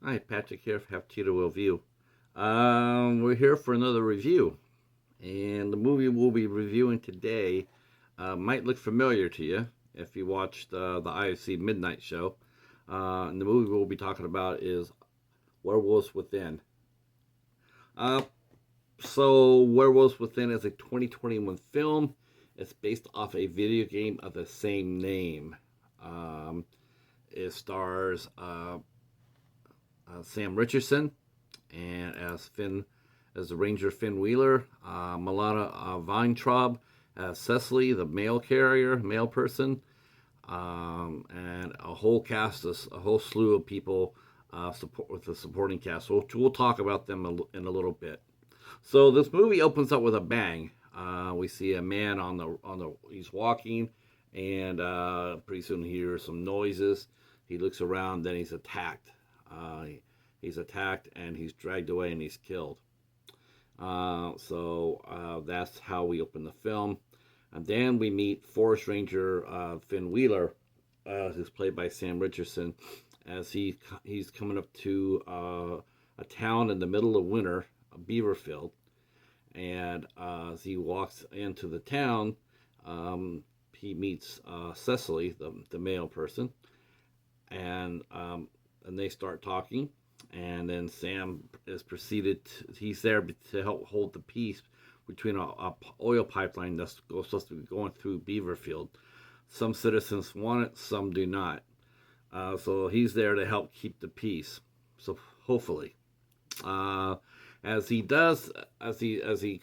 Hi, Patrick here from Cheetah Will View. We're here for another review, and the movie we'll be reviewing today might look familiar to you if you watched the IFC Midnight show. And the movie we'll be talking about is Werewolves Within. Uh, Werewolves Within is a 2021 film. It's based off a video game of the same name. Um, it stars Sam Richardson and as the Ranger Finn Wheeler, Milana Vayntrub as Cecily, the mail carrier, mail person, and a whole cast, a whole slew of people support with the supporting cast. So we'll talk about them in a little bit. So this movie opens up with a bang. We see a man he's walking, and pretty soon he hears some noises. He looks around, then he's attacked. He's attacked and he's dragged away and he's killed. That's how we open the film. And then we meet Forest Ranger Finn Wheeler, who's played by Sam Richardson, as he's coming up to a town in the middle of winter, Beaverfield. And as he walks into the town, he meets Cecily, the male person, and they start talking. And then Sam he's there to help hold the peace between a oil pipeline that's supposed to be going through Beaverfield. Some citizens want it, some do not. So he's there to help keep the peace. So hopefully, as he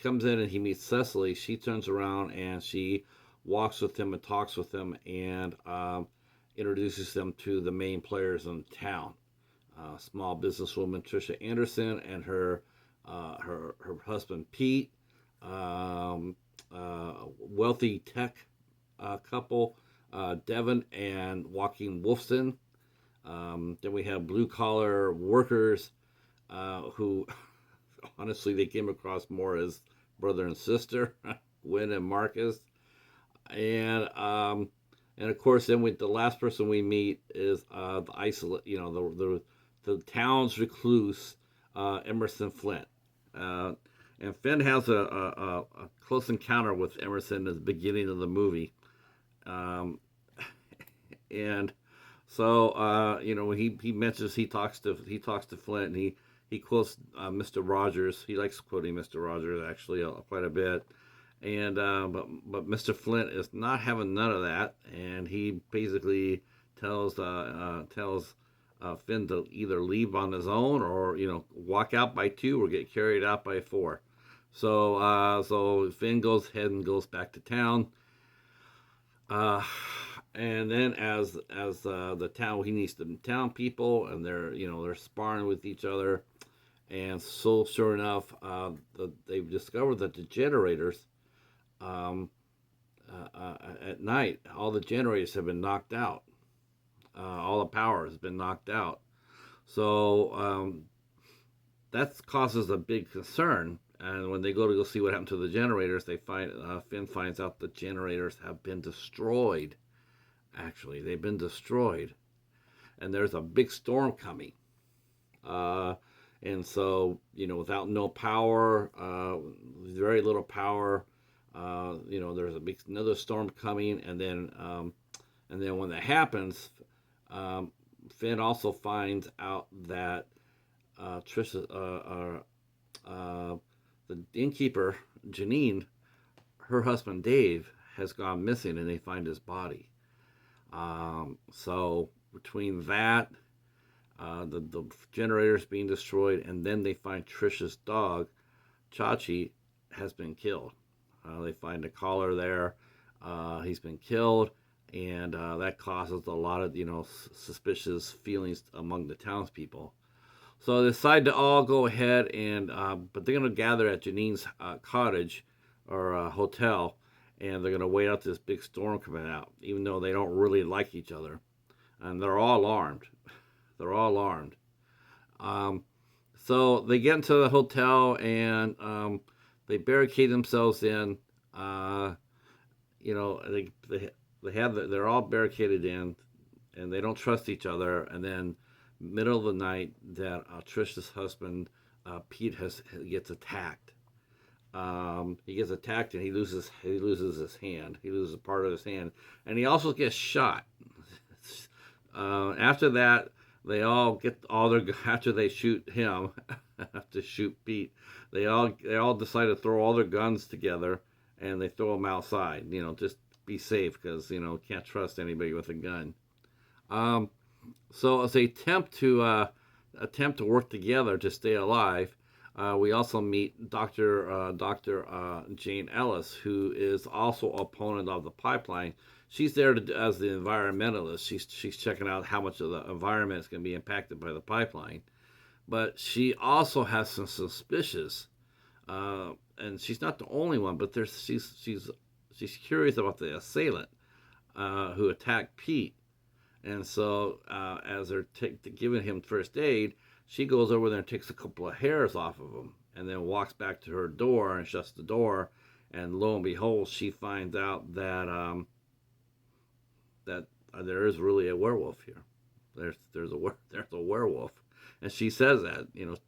comes in and he meets Cecily, she turns around and she walks with him and talks with him and introduces them to the main players in town. Small businesswoman Trisha Anderson and her husband Pete, wealthy tech couple Devin and Joaquin Wolfson. Then we have blue collar workers who honestly they came across more as brother and sister, Gwen and Marcus, and of course then the last person we meet is the isolate, the town's recluse, Emerson Flint. And Finn has a close encounter with Emerson at the beginning of the movie. Um, and he mentions he talks to Flint, and he quotes Mr. Rogers. He likes quoting Mr. Rogers actually quite a bit. And but Mr. Flint is not having none of that, and he basically tells Finn to either leave on his own or walk out by two or get carried out by four. So Finn goes ahead and goes back to town. And then as the town, he needs the town people, and they're sparring with each other. And so sure enough, they've discovered that the generators, at night, all the generators have been knocked out. All the power has been knocked out. So that causes a big concern. And when they go see what happened to the generators, they find Finn finds out the generators have been destroyed. Actually, they've been destroyed, and there's a big storm coming. And so without no power, very little power, there's another storm coming, and then when that happens, Finn also finds out that Trisha, the innkeeper Janine, her husband Dave, has gone missing, and they find his body. So between that, the generators being destroyed, and then they find Trisha's dog, Chachi, has been killed. They find a collar there. He's been killed, and that causes a lot of suspicious feelings among the townspeople. So they decide to all go ahead and but they're going to gather at Janine's cottage or hotel, and they're going to wait out this big storm coming out, even though they don't really like each other, and they're all alarmed. They're all alarmed. So they get into the hotel, and they barricade themselves in. They're all barricaded in, and they don't trust each other. And then middle of the night that Trisha's husband Pete gets attacked. He gets attacked and he loses his hand. He loses part of his hand, and he also gets shot. After that, they all get all their after they shoot him, after shoot Pete. They all decide to throw all their guns together and they throw them outside. Just be safe because can't trust anybody with a gun. So as they attempt to work together to stay alive, we also meet Dr. Jane Ellis, who is also opponent of the pipeline. She's there as the environmentalist. She's checking out how much of the environment is going to be impacted by the pipeline. But she also has some suspicious, and she's not the only one. But she's curious about the assailant who attacked Pete. And so as they're giving him first aid, she goes over there and takes a couple of hairs off of him, and then walks back to her door and shuts the door. And lo and behold, she finds out that there is really a werewolf here. There's a werewolf, and she says that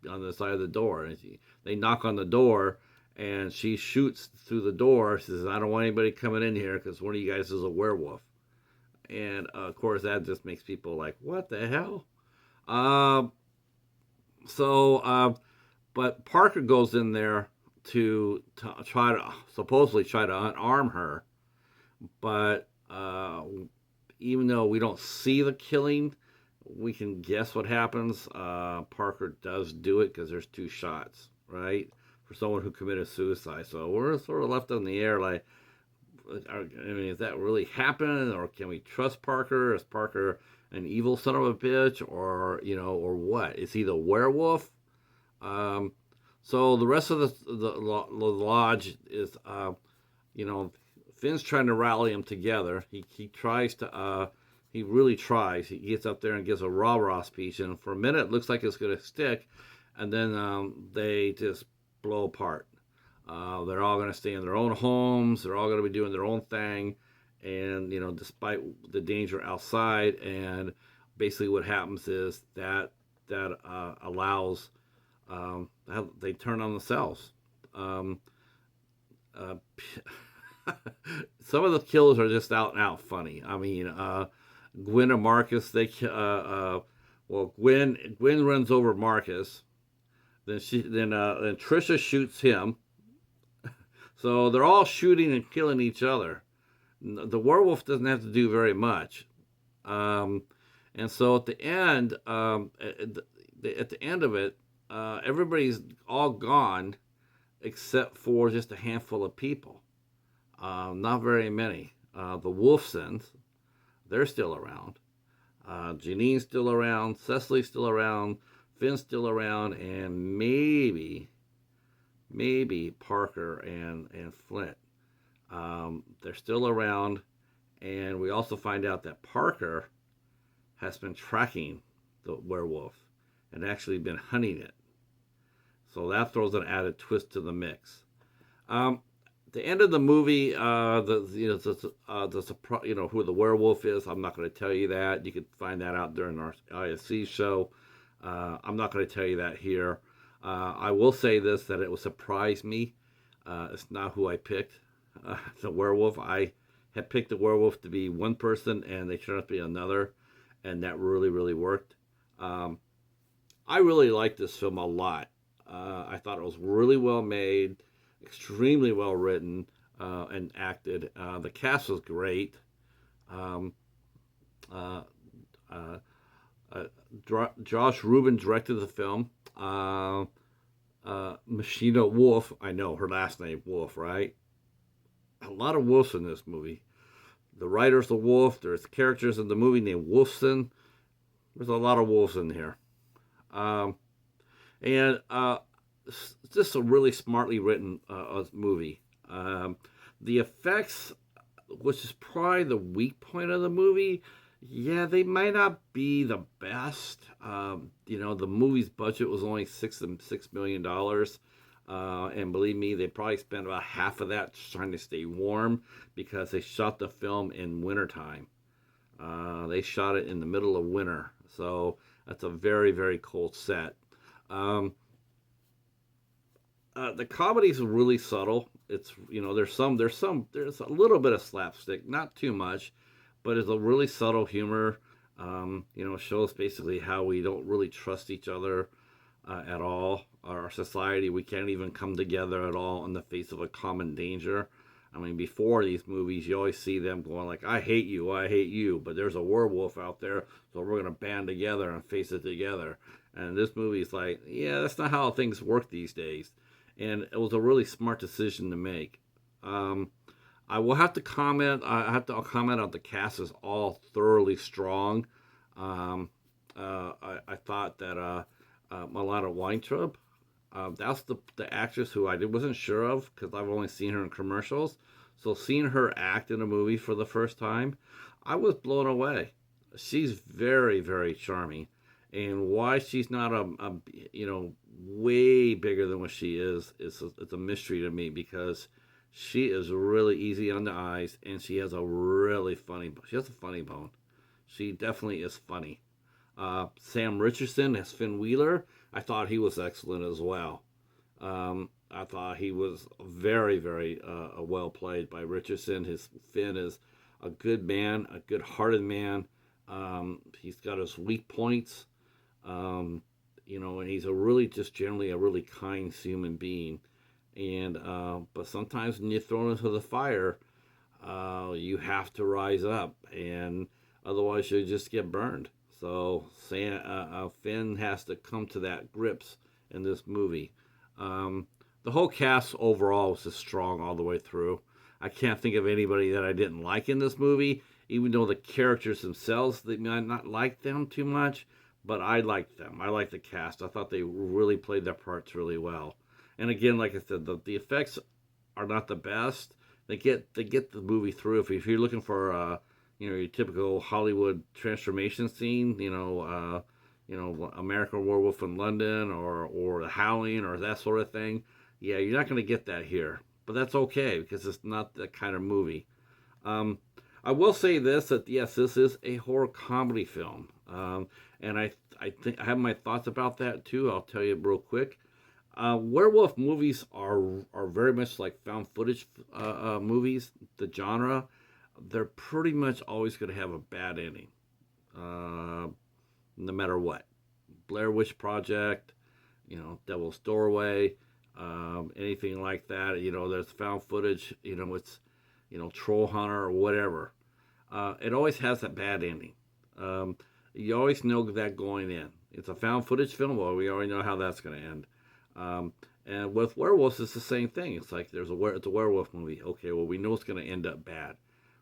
on the side of the door. And they knock on the door, and she shoots through the door. She says, "I don't want anybody coming in here because one of you guys is a werewolf." And of course, that just makes people like, "What the hell?" But Parker goes in there to supposedly try to unarm her, but even though we don't see the killing, we can guess what happens. Parker does do it because there's 2 shots, right, for someone who committed suicide. So we're sort of left in the air, like, is that really happened, or can we trust Parker? Is Parker an evil son of a bitch, or what? Is he the werewolf? So the rest of the lodge is, Finn's trying to rally them together. He tries to, he really tries. He gets up there and gives a rah-rah speech, and for a minute it looks like it's going to stick, and then they just blow apart. They're all going to stay in their own homes. They're all going to be doing their own thing, and despite the danger outside. And basically, what happens is that allows they turn on themselves. Some of the kills are just out and out funny. I mean, Gwen and Marcus. Gwen runs over Marcus. Then Trisha shoots him. So they're all shooting and killing each other. The werewolf doesn't have to do very much. And so at the end, at the end of it, everybody's all gone except for just a handful of people. Not very many. The Wolfsons, they're still around. Janine's still around. Cecily's still around. Finn's still around. And maybe Parker and Flint. They're still around. And we also find out that Parker has been tracking the werewolf and actually been hunting it. So that throws an added twist to the mix. The end of the movie, who the werewolf is, I'm not going to tell you that. You can find that out during our IFC show. I'm not going to tell you that here. I will say this, that it will surprise me. It's not who I picked. The werewolf. I had picked the werewolf to be one person, and they turned out to be another, and that really, really worked. I really liked this film a lot. I thought it was really well made, extremely well written, and acted. The cast was great. Josh Ruben directed the film. Mishna Wolf, I know her last name, Wolff, right? A lot of wolves in this movie. The writer's a wolf. There's characters in the movie named Wolfson. There's a lot of wolves in here. And it's just a really smartly written movie. The effects, which is probably the weak point of the movie, yeah, they might not be the best. The movie's budget was only $6 million. And believe me, they probably spent about half of that trying to stay warm because they shot the film in wintertime. They shot it in the middle of winter. So That's a very, very cool set. Um, the comedy is really subtle. It's, there's a little bit of slapstick, not too much, but it's a really subtle humor. Shows basically how we don't really trust each other at all. Our society, we can't even come together at all in the face of a common danger. I mean, before these movies, you always see them going like, "I hate you, I hate you," but there's a werewolf out there, so we're gonna band together and face it together. And this movie's like, yeah, that's not how things work these days. And it was a really smart decision to make. Um, I will have to comment. I have to comment on the cast is all thoroughly strong. Um, I thought that Milana Weintraub, that's the actress who I wasn't sure of because I've only seen her in commercials. So seeing her act in a movie for the first time, I was blown away. She's very, very charming, and why she's not way bigger than what she is it's a mystery to me because she is really easy on the eyes and she has a funny bone. She definitely is funny. Sam Richardson as Finn Wheeler, I thought he was excellent as well. I thought he was very, very well played by Richardson. His Finn is a good man, a good-hearted man. He's got his weak points, and he's just generally a really kind human being. And but sometimes when you're thrown into the fire, you have to rise up, and otherwise you just get burned. So Finn has to come to that grips in this movie. The whole cast overall was just strong all the way through. I can't think of anybody that I didn't like in this movie, even though the characters themselves, they might not like them too much, but I liked them. I liked the cast. I thought they really played their parts really well. And again, like I said, the effects are not the best. They get the movie through. If you're looking for your typical Hollywood transformation scene, American Werewolf in London or The Howling or that sort of thing, yeah, you're not going to get that here. But that's okay because it's not that kind of movie. Um, I will say this that yes, this is a horror comedy film, and I think I have my thoughts about that too. I'll tell you real quick. Werewolf movies are very much like found footage movies. The genre, they're pretty much always going to have a bad ending, uh, no matter what. Blair Witch Project, Devil's Doorway, anything like that. There's found footage. It's Troll Hunter or whatever. It always has that bad ending. Um, you always know that going in. It's a found footage film. Well, we already know how that's going to end. Um, and with werewolves, it's the same thing. It's like it's a werewolf movie. Okay, well, we know it's going to end up bad.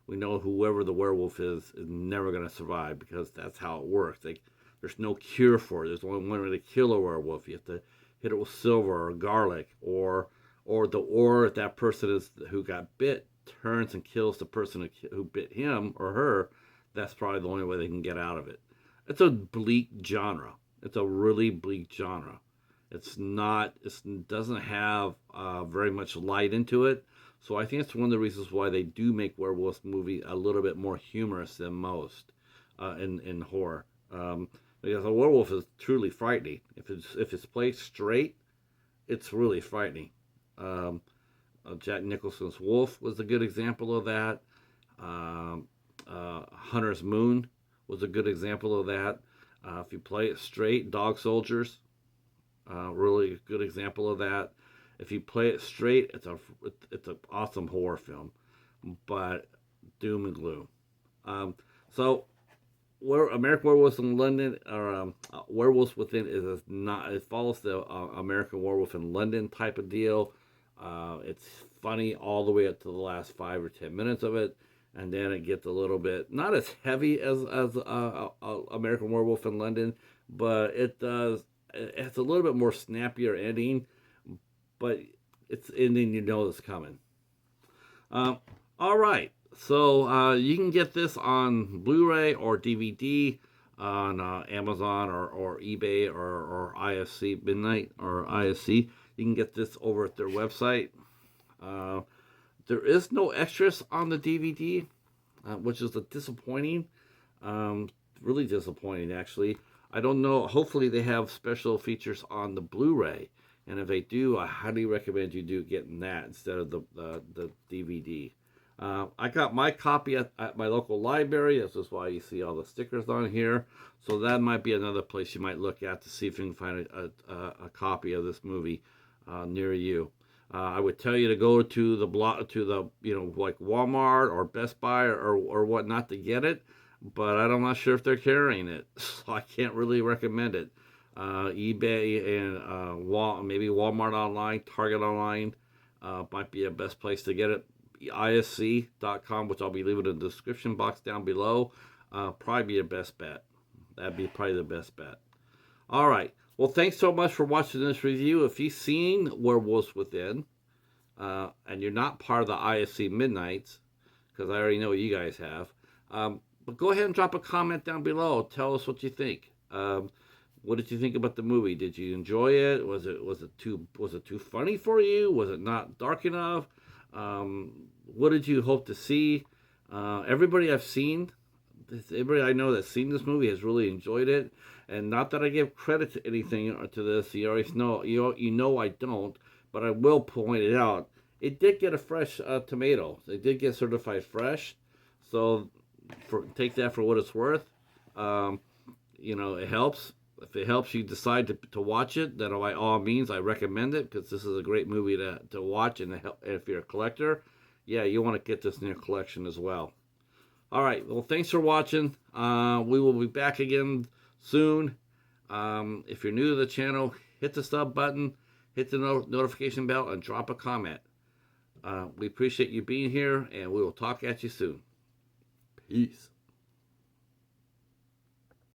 We know whoever the werewolf is never going to survive because that's how it works. There's no cure for it. There's only one way to kill a werewolf. You have to hit it with silver or garlic, or if that person who got bit turns and kills the person who bit him or her. That's probably the only way they can get out of it. It's a bleak genre. It's a really bleak genre. It's not. It doesn't have very much light into it. So I think it's one of the reasons why they do make werewolf movie a little bit more humorous than most in horror. Because a werewolf is truly frightening. If it's played straight, it's really frightening. Um, Jack Nicholson's Wolf was a good example of that. Um, Hunter's Moon was a good example of that. If you play it straight, Dog Soldiers, really good example of that. If you play it straight, it's an awesome horror film, but doom and gloom. So where American Werewolves in London or Werewolves Within is not. It follows the American Werewolf in London type of deal. It's funny all the way up to the last 5 or 10 minutes of it, and then it gets a little bit not as heavy as American Werewolf in London, but it does. It's a little bit more snappier ending, but it's ending it's coming. Um, all right. So you can get this on Blu-ray or DVD on Amazon or eBay or IFC Midnight or IFC. You can get this over at their website. Uh, there is no extras on the DVD, which is disappointing. Really disappointing, actually. I don't know. Hopefully, they have special features on the Blu-ray, and if they do, I highly recommend you do getting that instead of the DVD. I got my copy at my local library. This is why you see all the stickers on here. So that might be another place you might look at to see if you can find a copy of this movie near you. I would tell you to go to the like Walmart or Best Buy or whatnot to get it, but I'm not sure if they're carrying it, so I can't really recommend it. eBay and maybe Walmart online, Target online might be a best place to get it. IFC.com, which I'll be leaving in the description box down below, probably be your best bet. That'd be probably the best bet. All right. Well, thanks so much for watching this review. If you've seen Werewolves Within, and you're not part of the IFC MidKnights, because I already know you guys have, but go ahead and drop a comment down below. Tell us what you think. What did you think about the movie? Did you enjoy it? Was it too funny for you? Was it not dark enough? What did you hope to see? Everybody I know that's seen this movie has really enjoyed it, and not that I give credit to anything to this. You always know, you know I don't, but I will point it out. It did get a fresh tomato. It did get certified fresh, so take that for what it's worth. It helps. If it helps you decide to watch it, then by all means, I recommend it, because this is a great movie to watch, and if you're a collector, yeah, you want to get this in your collection as well. All right, well, thanks for watching. We will be back again soon. If you're new to the channel, hit the sub button, hit the notification bell, and drop a comment. We appreciate you being here, and we will talk at you soon. Peace.